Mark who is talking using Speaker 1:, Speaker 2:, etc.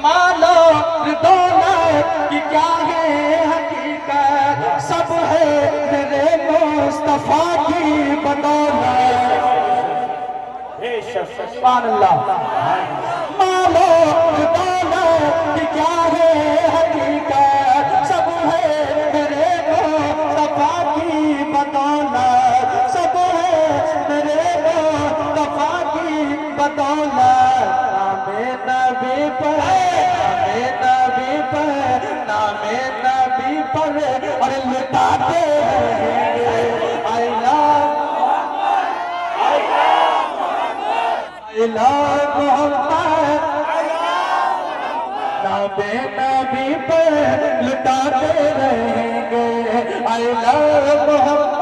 Speaker 1: मालो दौलत की क्या है हकीकत, सब है मेरे मुस्तफा की बदौलत। सुभान अल्लाह। मालो दौलत की क्या है हकीकत, सब है मेरे मुस्तफा की बदौलत, सब है मेरे मुस्तफा की बदौलत। नामे नबी पर, नामे नबी पर, नामे नबी पर और लुटाते रहेंगे। I love मोहम्मद, नामे नबी पर लुटाते रहेंगे। I love Mohammad.